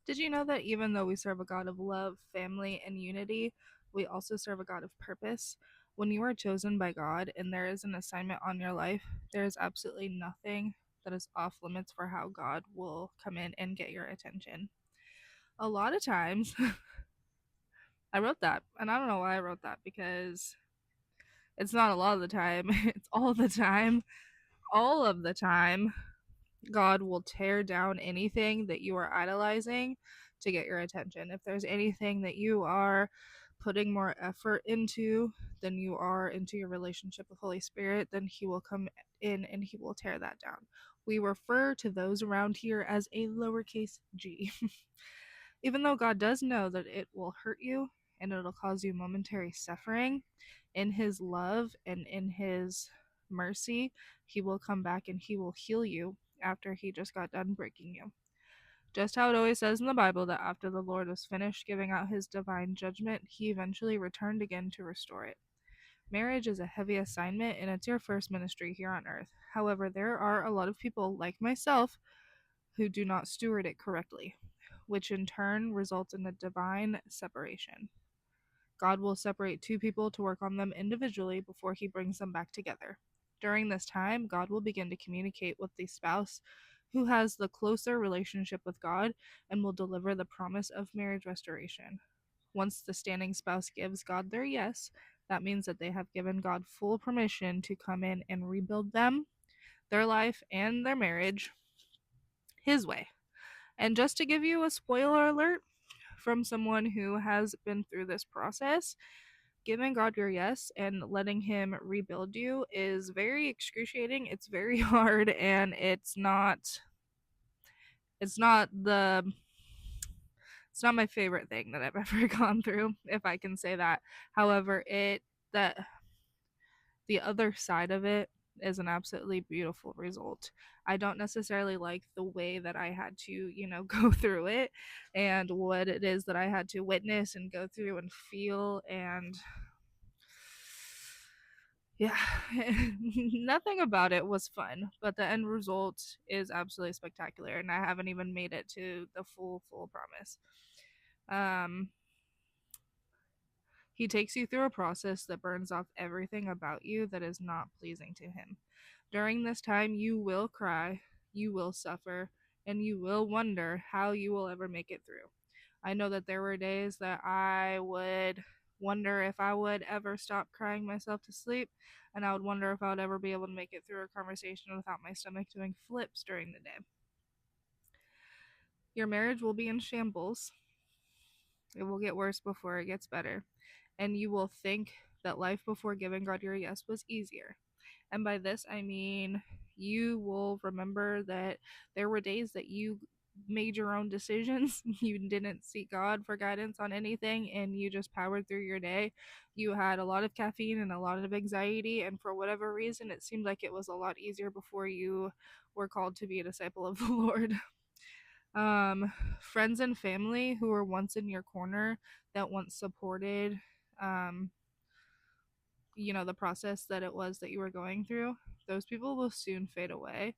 Did you know that even though we serve a God of love, family, and unity, we also serve a God of purpose? When you are chosen by God and there is an assignment on your life, there is absolutely nothing that is off limits for how God will come in and get your attention. A lot of times, I wrote that, and I don't know why I wrote that because it's not a lot of the time, it's all the time. All of the time, God will tear down anything that you are idolizing to get your attention. If there's anything that you are putting more effort into than you are into your relationship with Holy Spirit, then He will come in and He will tear that down. We refer to those around here as a lowercase g. Even though God does know that it will hurt you and it'll cause you momentary suffering, in His love and in His mercy, He will come back and He will heal you after He just got done breaking you. Just how it always says in the Bible that after the Lord was finished giving out His divine judgment, He eventually returned again to restore it. Marriage is a heavy assignment and it's your first ministry here on earth. However, there are a lot of people like myself who do not steward it correctly, which in turn results in a divine separation. God will separate two people to work on them individually before He brings them back together. During this time, God will begin to communicate with the spouse who has the closer relationship with God and will deliver the promise of marriage restoration. Once the standing spouse gives God their yes, that means that they have given God full permission to come in and rebuild them, their life, and their marriage His way. And just to give you a spoiler alert from someone who has been through this process, giving God your yes and letting Him rebuild you is very excruciating. It's very hard, and it's not my favorite thing that I've ever gone through, if I can say that. However, that the other side of it is an absolutely beautiful result. I don't necessarily like the way that I had to, go through it and what it is that I had to witness and go through and feel, and yeah, nothing about it was fun, but the end result is absolutely spectacular, and I haven't even made it to the full promise. Um, he takes you through a process that burns off everything about you that is not pleasing to Him. During this time, you will cry, you will suffer, and you will wonder how you will ever make it through. I know that there were days that I would wonder if I would ever stop crying myself to sleep, and I would wonder if I would ever be able to make it through a conversation without my stomach doing flips during the day. Your marriage will be in shambles. It will get worse before it gets better. And you will think that life before giving God your yes was easier. And by this, I mean you will remember that there were days that you made your own decisions. You didn't seek God for guidance on anything, and you just powered through your day. You had a lot of caffeine and a lot of anxiety, and for whatever reason, it seemed like it was a lot easier before you were called to be a disciple of the Lord. Friends and family who were once in your corner, that once supported um, the process that it was that you were going through, those people will soon fade away.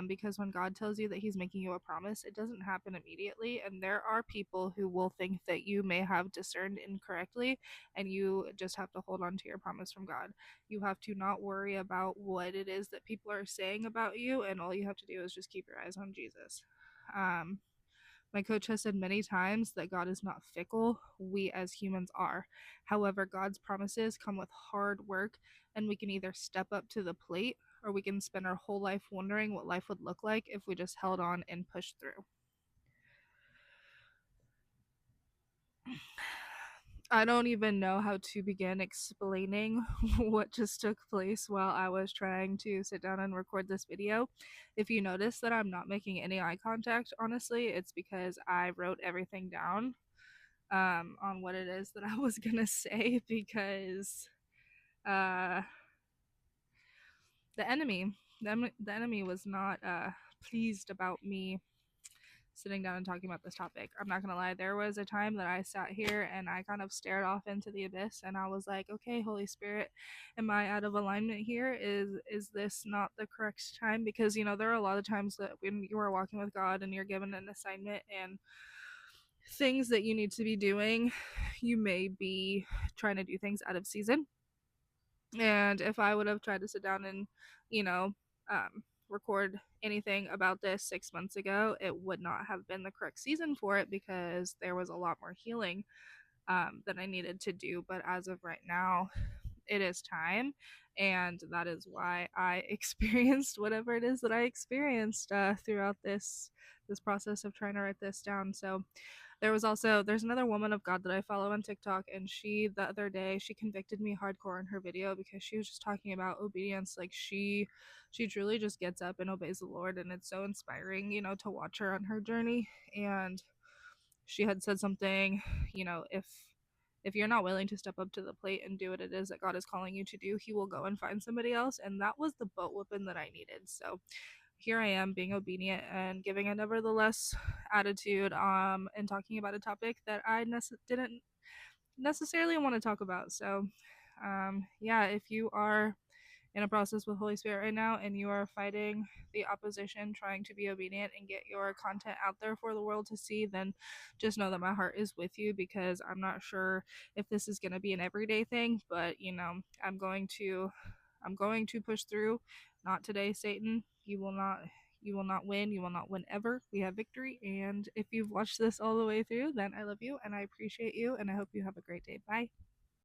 Because when God tells you that He's making you a promise, it doesn't happen immediately. And there are people who will think that you may have discerned incorrectly, and you just have to hold on to your promise from God. You have to not worry about what it is that people are saying about you, and all you have to do is just keep your eyes on Jesus. Um, my coach has said many times that God is not fickle. We as humans are. However, God's promises come with hard work, and we can either step up to the plate or we can spend our whole life wondering what life would look like if we just held on and pushed through. I don't even know how to begin explaining what just took place while I was trying to sit down and record this video. If you notice that I'm not making any eye contact, honestly, it's because I wrote everything down on what it is that I was gonna say, because uh, the enemy, the enemy was not pleased about me sitting down and talking about this topic. I'm not gonna lie, there was a time that I sat here and I kind of stared off into the abyss, and I was like, okay, Holy Spirit, am I out of alignment here? Is this not the correct time? Because there are a lot of times that when you are walking with God and you're given an assignment, and things that you need to be doing. You may be trying to do things out of season. And if I would have tried to sit down and, you know, record anything about this 6 months ago, it would not have been the correct season for it because there was a lot more healing that I needed to do. But as of right now, it is time, and that is why I experienced whatever it is that I experienced throughout this process of trying to write this down. So there's another woman of God that I follow on TikTok, and she the other day she convicted me hardcore in her video because she was just talking about obedience. Like she truly just gets up and obeys the Lord, and it's so inspiring, to watch her on her journey. And she had said something, if you're not willing to step up to the plate and do what it is that God is calling you to do, he will go and find somebody else. And that was the boat whooping that I needed. So here I am being obedient and giving a nevertheless attitude and talking about a topic that I didn't necessarily want to talk about. So yeah, if you are in a process with Holy Spirit right now and you are fighting the opposition, trying to be obedient and get your content out there for the world to see, then just know that my heart is with you, because I'm not sure if this is going to be an everyday thing, but I'm going to push through. Not today, Satan. You will not win. You will not win ever. We have victory. And if you've watched this all the way through, then I love you and I appreciate you and I hope you have a great day. Bye.